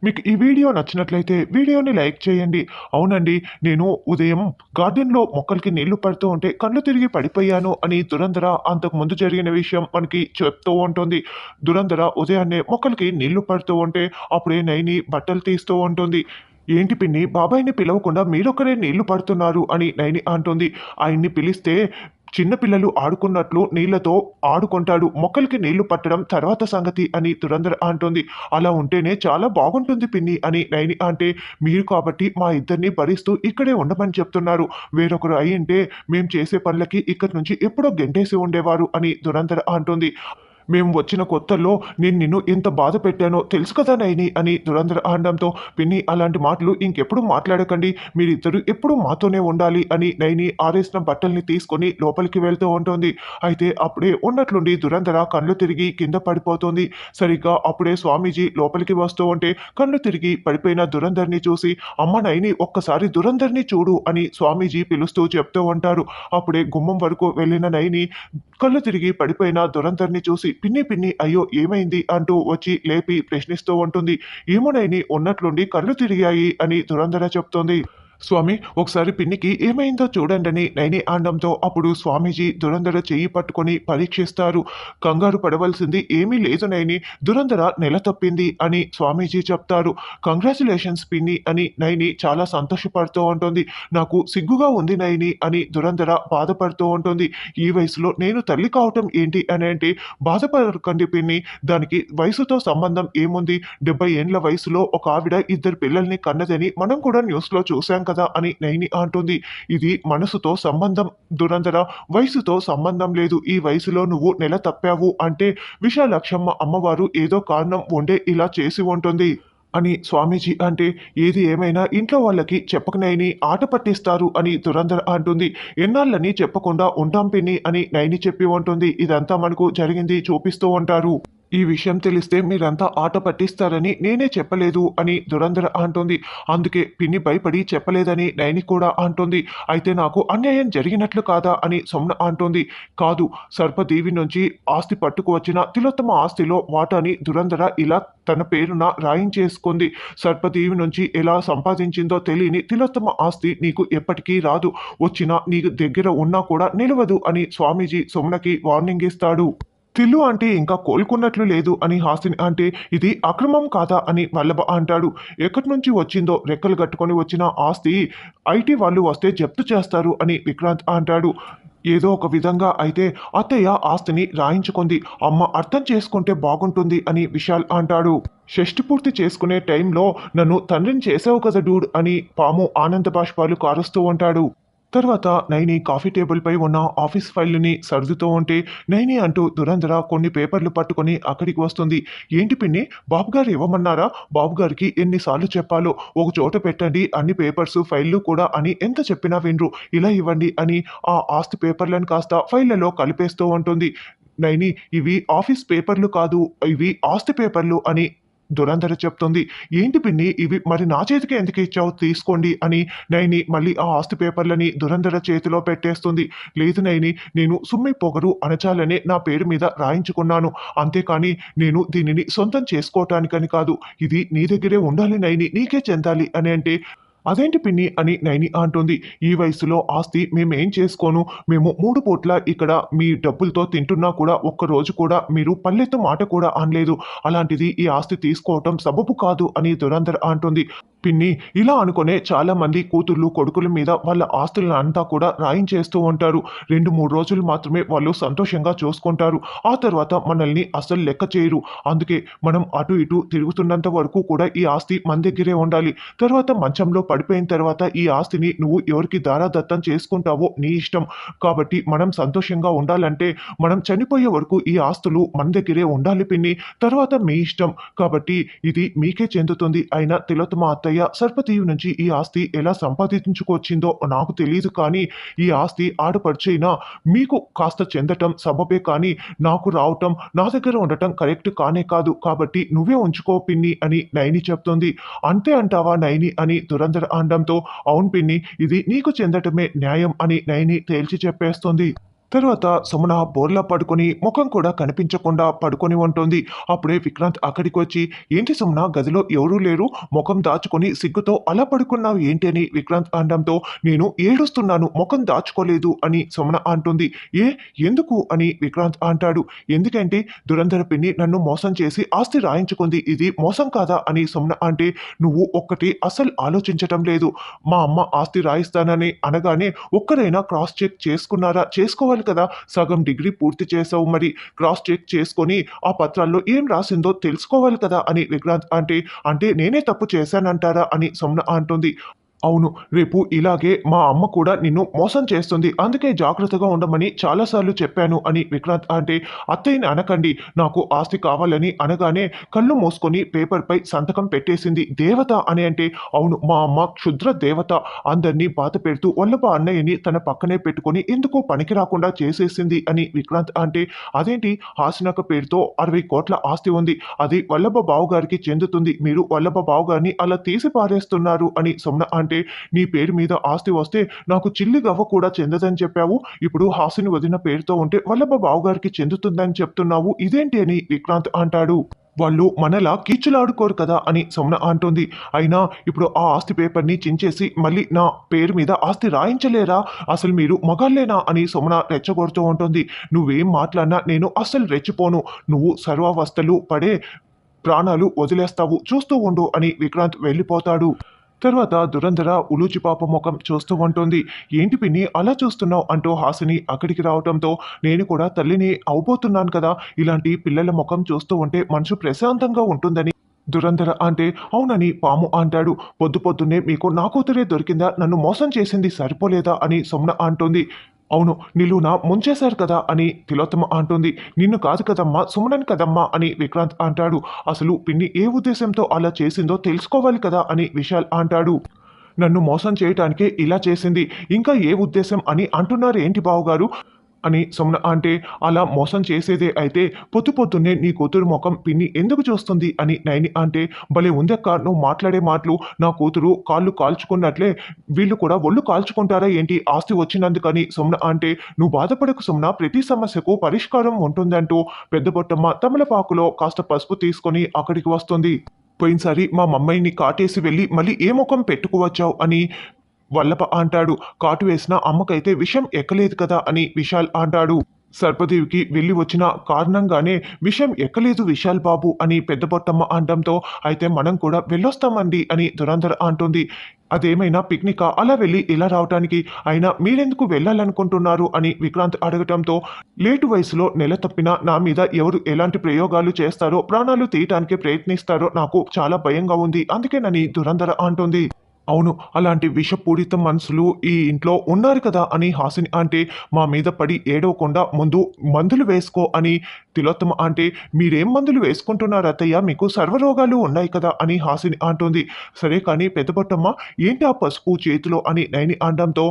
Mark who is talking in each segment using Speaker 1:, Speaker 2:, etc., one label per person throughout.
Speaker 1: మీకు ఈ వీడియో నచ్చినట్లయితే వీడియోని లైక్ చేయండి. అవునండి, నేను ఉదయం గార్డెన్‌లో మొక్కలకి నీళ్లు పడుతూ ఉంటే కళ్ళు తిరిగి పడిపోయాను అని దురంధర అంతకుముందు జరిగిన విషయం మనకి చెప్తూ ఉంటుంది. దురంధర ఉదయాన్నే మొక్కలకి నీళ్లు పడుతూ ఉంటే అప్పుడే నైని బట్టలు తీస్తూ ఉంటుంది. "ఏంటి పిన్ని, బాబాయిని పిలవకుండా మీరొక్కరే నీళ్లు పడుతున్నారు" అని నైని అంటుంది. ఆయన్ని పిలిస్తే చిన్న పిల్లలు ఆడుకున్నట్లు నీళ్లతో ఆడుకుంటాడు. మొక్కలకి నీళ్లు పట్టడం తర్వాత సంగతి అని దురంధర అంటుంది. "అలా ఉంటేనే చాలా బాగుంటుంది పిన్ని" అని నైని అంటే, "మీరు కాబట్టి మా ఇద్దరిని భరిస్తూ ఇక్కడే ఉండమని చెప్తున్నారు. వేరొకరు అయ్యుంటే మేం చేసే పనులకి ఇక్కడి నుంచి ఎప్పుడో గెంటేసి ఉండేవారు" అని దురంధర అంటుంది. "మేము వచ్చిన కొత్తల్లో నేను నిన్ను ఎంత బాధ పెట్టానో తెలుసు కదా నైని" అని దురంధర అనడంతో, "పిన్ని, అలాంటి మాటలు ఇంకెప్పుడు మాట్లాడకండి. మీరిద్దరూ ఎప్పుడూ మాతోనే ఉండాలి" అని నైని ఆరేసిన బట్టల్ని తీసుకొని లోపలికి వెళ్తూ ఉంటుంది. అయితే అప్పుడే ఉన్నట్లుండి దురంధర కళ్ళు తిరిగి కింద పడిపోతుంది. సరిగ్గా అప్పుడే స్వామీజీ లోపలికి వస్తూ ఉంటే కళ్ళు తిరిగి పడిపోయిన దురంధర్ని చూసి, "అమ్మ నైని, ఒక్కసారి దురంధర్ని చూడు" అని స్వామీజీ పిలుస్తూ చెప్తూ ఉంటారు. అప్పుడే గుమ్మం వరకు వెళ్ళిన నైని కళ్ళు తిరిగి పడిపోయిన దురంధర్ని చూసి, "పిన్ని పిన్ని, అయ్యో ఏమైంది" అంటూ వచ్చి లేపి ప్రశ్నిస్తూ ఉంటుంది. "ఏమోనైని, ఉన్నట్లుండి కళ్ళు తిరిగాయి" అని దురంధర చెప్తోంది. "స్వామి, ఒకసారి పిన్నికి ఏమైందో చూడండని" నైని అనడంతో అప్పుడు స్వామీజీ దురంధర చెయ్యి పట్టుకొని పరీక్షిస్తారు. "కంగారు పడవలసింది ఏమీ లేదు నైని, దురంధర నెల తప్పింది" అని స్వామీజీ చెప్తారు. "కంగ్రాచ్యులేషన్స్ పిన్ని" అని నైని చాలా సంతోషపడుతూ ఉంటుంది. "నాకు సిగ్గుగా ఉంది నైని" అని దురంధర బాధపడుతూ ఉంటుంది. "ఈ వయసులో నేను తల్లి కావటం ఏంటి" అని అంటే, "బాధపడకండి పిన్ని, దానికి వయసుతో సంబంధం ఏముంది? 70 ఏండ్ల వయసులో ఒక ఆవిడ ఇద్దరు పిల్లల్ని కన్నదని మనం కూడా న్యూస్‌లో చూసాం కదా" అని నైని అంటుంది. "ఇది మనసుతో సంబంధం దురంధర, వయసుతో సంబంధం లేదు. ఈ వయసులో నువ్వు నెల తప్పావు అంటే విశాలాక్షమ్మ అమ్మవారు ఏదో కారణం ఉండే ఇలా చేసి ఉంటుంది" అని స్వామీజీ అంటే, "ఏది ఏమైనా ఇంట్లో వాళ్ళకి చెప్పక నైని, ఆట పట్టిస్తారు" అని దురంధర అంటుంది. "ఎన్నాళ్ళని చెప్పకుండా ఉంటాం పిన్ని" అని నైని చెప్పి ఉంటుంది. ఇదంతా మనకు జరిగింది చూపిస్తూ ఉంటారు. "ఈ విషయం తెలిస్తే మీరంతా ఆట పట్టిస్తారని నేనే చెప్పలేదు" అని దురంధర అంటుంది. "అందుకే పిన్ని భయపడి చెప్పలేదని" నైని కూడా అంటుంది. "అయితే నాకు అన్యాయం జరిగినట్లు కాదా" అని సొమ్న అంటుంది. "కాదు, సర్పదీవి నుంచి ఆస్తి పట్టుకు వచ్చిన తిలోత్తమ ఆస్తిలో వాటాని దురంధర ఇలా తన పేరున రాయించేసుకుంది. సర్పదీవి నుంచి ఎలా సంపాదించిందో తెలియని తిలోత్తమ ఆస్తి నీకు ఎప్పటికీ రాదు. వచ్చినా నీ దగ్గర ఉన్నా కూడా నిలవదు" అని స్వామీజీ సొమ్నకి వార్నింగ్ ఇస్తాడు. "తిల్లు అంటే ఇంకా కోలుకున్నట్లు లేదు" అని హాసిని అంటే, "ఇది అక్రమం కాదా" అని వల్లభ అంటాడు. "ఎక్కడి నుంచి వచ్చిందో రెక్కలు కట్టుకొని వచ్చిన ఆస్తి ఐటీ వాళ్ళు వస్తే జప్తు చేస్తారు" అని విక్రాంత్ అంటాడు. "ఏదో ఒక విధంగా అయితే అత్తయ్య ఆస్తిని రాయించుకుంది. అమ్మ అర్థం చేసుకుంటే బాగుంటుంది" అని విశాల్ అంటాడు. "షష్టి పూర్తి చేసుకునే టైంలో నన్ను తండ్రిని చేసావు కదా డూడ్" అని పాము ఆనంద బాష్పాలు కారుస్తూ ఉంటాడు. తర్వాత నైని కాఫీ టేబుల్‌పై ఉన్న ఆఫీస్ ఫైల్‌ని సర్దుతూ ఉంటే, నైని అంటూ దురంధర కొన్ని పేపర్లు పట్టుకొని అక్కడికి వస్తుంది. "ఏంటి పిన్ని, బాబుగారు ఇవ్వమన్నారా? బాబుగారికి ఎన్ని సార్లు చెప్పాలో, ఒక చోట పెట్టండి అన్ని పేపర్సు, ఫైల్‌లు కూడా అని ఎంత చెప్పినా వినరు. ఇలా ఇవ్వండి" అని ఆ ఆస్తి పేపర్లను కాస్త ఫైల్‌లలో కలిపేస్తూ ఉంటుంది. నైని, "ఇవి ఆఫీస్ పేపర్లు కాదు, ఇవి ఆస్తి పేపర్లు" అని దురంధర చెప్తుంది. "ఏంటి పిన్ని, ఇవి మరి నా చేతికి ఎందుకు ఇచ్చావు? తీసుకోండి" అని నైని మళ్ళీ ఆ ఆస్తి పేపర్లని దురంధర చేతిలో పెట్టేస్తుంది. "లేదు నైని, నేను సుమ్మి పొగరు అణచాలనే నా పేరు మీద రాయించుకున్నాను. అంతేకాని నేను దీనిని సొంతం చేసుకోవటానికని కాదు. ఇది నీ దగ్గరే ఉండాలి నైని, నీకే చెందాలి" అని అంటే, "అదేంటి పిన్ని" అని నైని అంటుంది. "ఈ వయసులో ఆస్తి మేమేం చేసుకోను. మేము 3 పూట్ల ఇక్కడ మీ డబ్బులతో తింటున్నా కూడా ఒక్కరోజు కూడా మీరు పల్లెత్తు మాట కూడా అనలేదు. అలాంటిది ఈ ఆస్తి తీసుకోవటం సబబు కాదు" అని దురంధర అంటుంది. "పిన్ని, ఇలా అనుకునే చాలామంది కూతుర్లు, కొడుకుల మీద వాళ్ళ ఆస్తులనంతా కూడా రాయించేస్తూ ఉంటారు. 2, 3 రోజులు మాత్రమే వాళ్ళు సంతోషంగా చూసుకుంటారు. ఆ తర్వాత మనల్ని అస్సలు లెక్క చేయరు. అందుకే మనం అటు ఇటు తిరుగుతున్నంత వరకు కూడా ఈ ఆస్తి మన దగ్గరే ఉండాలి. తర్వాత మంచంలో పడిపోయిన తర్వాత ఈ ఆస్తిని నువ్వు ఎవరికి దారాదత్తం చేసుకుంటావో నీ ఇష్టం. కాబట్టి మనం సంతోషంగా ఉండాలంటే మనం చనిపోయే వరకు ఈ ఆస్తులు మన దగ్గరే ఉండాలి పిన్ని. తర్వాత మీ ఇష్టం. కాబట్టి ఇది మీకే చెందుతుంది. అయినా తిలోత్తమ అత్తయ్య సర్పదీవి నుంచి ఈ ఆస్తి ఎలా సంపాదించుకొచ్చిందో నాకు తెలీదు కానీ, ఈ ఆస్తి ఆడపడుచైనా మీకు కాస్త చెందటం సబబే కానీ, నాకు రావటం, నా దగ్గర ఉండటం కరెక్ట్ కానే కాదు. కాబట్టి నువ్వే ఉంచుకో పిన్ని" అని నైని చెప్తుంది. "అంతే అంటావా నైని" అని దురంధర అనడంతో, "అవును పిన్ని, ఇది నీకు చెందటమే న్యాయం" అని నైని తేల్చి చెప్పేస్తుంది. తర్వాత సుమన బోర్లా పడుకొని ముఖం కూడా కనిపించకుండా పడుకొని ఉంటుంది. అప్పుడే విక్రాంత్ అక్కడికి వచ్చి, ఏంటి సుమన గదిలో ఎవరూ లేరు, ముఖం దాచుకొని సిగ్గుతో అలా పడుకున్నావు ఏంటి అని విక్రాంత్ అనడంతో, నేను ఏడుస్తున్నాను, ముఖం దాచుకోలేదు అని సుమన అంటుంది. ఏ ఎందుకు అని విక్రాంత్ అంటాడు. ఎందుకంటే దురంధర పిన్ని నన్ను మోసం చేసి ఆస్తి రాయించుకుంది, ఇది మోసం కాదా అని సుమన అంటే, నువ్వు ఒక్కటి అసలు ఆలోచించటం లేదు. మా అమ్మ ఆస్తి రాయిస్తానని అనగానే ఒక్కరైనా క్రాస్ చెక్ చేసుకున్నారా? చేసుకోవాలి కదా. సగం డిగ్రీ పూర్తి చేసావు, మరి క్రాస్ చెక్ చేసుకొని ఆ పత్రాల్లో ఏం రాసిందో తెలుసుకోవాలి కదా అని విక్రాంత్ అంటే, అంటే నేనే తప్పు చేశానంటారా అని సుమన అంటుంది. అవును, రేపు ఇలాగే మా అమ్మ కూడా నిన్ను మోసం చేస్తుంది, అందుకే జాగ్రత్తగా ఉండమని చాలాసార్లు చెప్పాను అని విక్రాంత్ అంటే, అత్తయ్యని అనకండి, నాకు ఆస్తి కావాలని అనగానే కళ్ళు మూసుకొని పేపర్పై సంతకం పెట్టేసింది దేవత అని అంటే, అవును మా అమ్మ క్షుద్ర దేవత, అందరినీ బాధ పెడుతూ వల్లభ అన్నయ్యని తన పక్కనే పెట్టుకొని ఎందుకో పనికి రాకుండా చేసేసింది అని విక్రాంత్ అంటే, అదేంటి హాసినక పేరుతో 60 కోట్ల ఆస్తి ఉంది, అది వల్లభ బావుగారికి చెందుతుంది, మీరు వల్లభ బావుగారిని అలా తీసి పారేస్తున్నారు అని సుమన అంటే, నీ పేరు మీద ఆస్తి వస్తే నాకు చిల్లి గవ్వ కూడా చెందదని చెప్పావు, ఇప్పుడు హాసిని వదిన పేరుతో ఉంటే వల్లభ బావుగారికి చెందుతుందని చెప్తున్నావు, ఇదేంటి అని విక్రాంత్ అంటాడు. వాళ్ళు మనలా కీచులాడుకోరు కదా అని సుమన అంటుంది. అయినా ఇప్పుడు ఆ ఆస్తి పేపర్ని చించేసి మళ్ళీ నా పేరు మీద ఆస్తి రాయించలేరా, అసలు మీరు మగాళ్ళేనా అని సుమన రెచ్చగొడుతూ ఉంటుంది. నువ్వేం మాట్లాడినా నేను అస్సలు రెచ్చిపోను, నువ్వు సర్వావస్థలు పడే ప్రాణాలు వదిలేస్తావు, చూస్తూ ఉండు అని విక్రాంత్ వెళ్ళిపోతాడు. తర్వాత దురంధర ఉలూచి పాప ముఖం చూస్తూ ఉంటుంది. ఏంటి పిన్ని అలా చూస్తున్నావు అంటూ హాసిని అక్కడికి రావడంతో, నేను కూడా తల్లిని అవబోతున్నాను కదా, ఇలాంటి పిల్లల ముఖం చూస్తూ ఉంటే మనసు ప్రశాంతంగా ఉంటుందని దురంధర అంటే, అవునని పాము అంటాడు. పొద్దు పొద్దున్నే మీకు నా కూతురే దొరికిందా, నన్ను మోసం చేసింది సరిపోలేదా అని సుమన అంటుంది. అవును, నిలువున ముంచేశారు కదా అని తిలోత్తమ అంటుంది. నిన్ను కాదు కదమ్మా, సుమనని కదమ్మా అని విక్రాంత్ అంటాడు. అసలు పిన్ని ఏ ఉద్దేశంతో అలా చేసిందో తెలుసుకోవాలి కదా అని విశాల్ అంటాడు. నన్ను మోసం చేయటానికే ఇలా చేసింది, ఇంకా ఏ ఉద్దేశం అని అంటున్నారు ఏంటి బావగారు అని సుమన అంటే, అలా మోసం చేసేదే అయితే పొద్దు పొద్దున్నే నీ కూతురు ముఖం పిన్ని ఎందుకు చూస్తుంది అని నైని అంటే, భలే ఉందక్క నువ్వు మాట్లాడే మాటలు, నా కూతురు కాళ్ళు కాల్చుకున్నట్లే వీళ్ళు కూడా ఒళ్ళు కాల్చుకుంటారా ఏంటి ఆస్తి వచ్చినందుకని సుమన అంటే, నువ్వు బాధపడకు సుమన, ప్రతి సమస్యకు పరిష్కారం ఉంటుందంటూ పెద్ద బొట్టమ్మ తమలపాకులో కాస్త పసుపు తీసుకొని అక్కడికి వస్తుంది. పోయినసారి మా మమ్మల్ని కాటేసి వెళ్ళి మళ్ళీ ఏ ముఖం పెట్టుకువచ్చావు అని వల్లభ అంటాడు. కాటు వేసిన అమ్మకైతే విషం ఎక్కలేదు కదా అని విశాల్ అంటాడు. సర్పదేవికి వెళ్ళి వచ్చిన కారణంగానే విషం ఎక్కలేదు విశాల్ బాబు అని పెద్ద బొట్టమ్మ అనడంతో, అయితే మనం కూడా వెళ్ళొస్తామండి అని దురంధర అంటుంది. అదేమైనా పిక్నికా, అలా వెళ్ళి ఇలా రావటానికి, అయినా మీరెందుకు వెళ్ళాలనుకుంటున్నారు అని విక్రాంత్ అడగటంతో, లేటు వయసులో నెల తప్పిన నా మీద ఎవరు ఎలాంటి ప్రయోగాలు చేస్తారో, ప్రాణాలు తీయటానికి ప్రయత్నిస్తారో నాకు చాలా భయంగా ఉంది, అందుకేనని దురంధర అంటుంది. అవును, అలాంటి విషపూరిత మనుషులు ఈ ఇంట్లో ఉన్నారు కదా అని హాసిని అంటే, మా మీద పడి ఏడవకుండా ముందు మందులు వేసుకో అని తిలోత్తమ అంటే, మీరేం మందులు వేసుకుంటున్నారు అత్తయ్య, మీకు సర్వరోగాలు ఉన్నాయి కదా అని హాసిని అంటుంది. సరే కానీ పెద్దబొట్టమ్మ ఏంటి ఆ పసుపు చేతిలో అని నైని అనడంతో,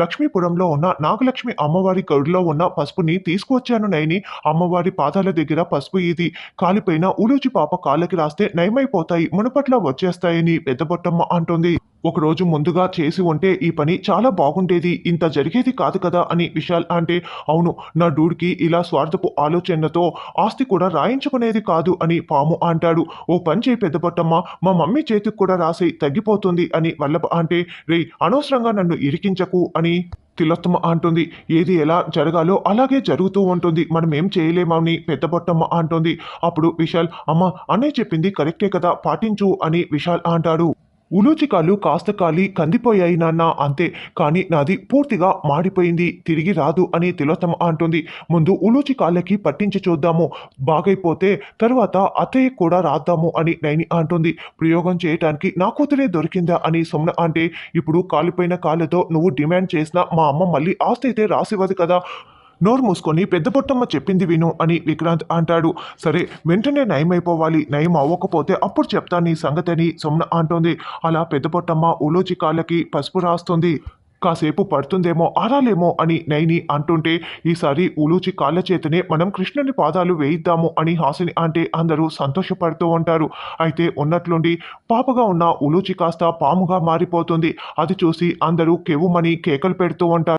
Speaker 1: లక్ష్మీపురంలో ఉన్న నాగలక్ష్మి అమ్మవారి గడులో ఉన్న పసుపుని తీసుకువచ్చాను నైని, అమ్మవారి పాదాల దగ్గర పసుపు ఇది, కాలిపోయిన ఉలూచి పాప కాళ్ళకి రాస్తే నయమైపోతాయి, మునుపట్ల వచ్చేస్తాయని పెద్దబొట్టమ్మ అంటుంది. ఒకరోజు ముందుగా చేసి ఉంటే ఈ పని చాలా బాగుండేది, ఇంత జరిగేది కాదు కదా అని విశాల్ అంటే, అవును నా డూడ్కి ఇలా స్వార్థపు ఆలోచనలతో ఆస్తి కూడా రాయించుకునేది కాదు అని పాము అంటాడు. ఓ పని చేయి పెద్దబొట్టమ్మ, మా మమ్మీ చేతికి కూడా రాసి తగ్గిపోతుంది అని వల్లభ అంటే, రే అనవసరంగా నన్ను ఇరికించకు అని తిలోత్తమ అంటుంది. ఏది ఎలా జరగాలో అలాగే జరుగుతూ ఉంటుంది, మనం ఏం చేయలేమని పెద్దబొట్టమ్మ అంటుంది. అప్పుడు విశాల్, అమ్మ అన్నయ్య చెప్పింది కరెక్టే కదా, పాటించు అని విశాల్ అంటాడు. ఉలూచి కాళ్ళు కాస్త కాలి కందిపోయాయి నాన్న అంతే, కానీ నాది పూర్తిగా మాడిపోయింది, తిరిగి రాదు అని తిలోత్తమ అంటుంది. ముందు ఉలూచి కాళ్ళకి పట్టించి చూద్దాము, బాగైపోతే తర్వాత అత్తయ్య కూడా రాద్దాము అని నైని అంటుంది. ప్రయోగం చేయటానికి నా కూతురే దొరికిందా అని సుమన అంటే, ఇప్పుడు కాలిపోయిన కాళ్ళతో నువ్వు డిమాండ్ చేసినా మా అమ్మ మళ్ళీ ఆస్తి అయితే రాసివ్వదు కదా, నోరు మూసుకొని పెద్ద పొట్టమ్మ చెప్పింది విను అని విక్రాంత్ అంటాడు. సరే వెంటనే నయమైపోవాలి, నయం అవ్వకపోతే అప్పుడు చెప్తాను నీ సంగతిని సుమన అంటోంది. అలా పెద్ద పొట్టమ్మ ఉలూచి కాళ్ళకి పసుపు రాస్తుంది. కాసేపు పడుతుందేమో ఆరాలేమో అని నైని అంటుంటే, ఈసారి ఉలూచి కాళ్ళ చేతనే మనం కృష్ణుని పాదాలు వేయిద్దాము అని హాసిని అంటే అందరూ సంతోషపడుతూ ఉంటారు. అయితే ఉన్నట్లుండి పాపగా ఉన్న ఉలూచి కాస్త పాముగా మారిపోతుంది. అది చూసి అందరూ కెవ్వుమని కేకలు పెడుతూ ఉంటారు.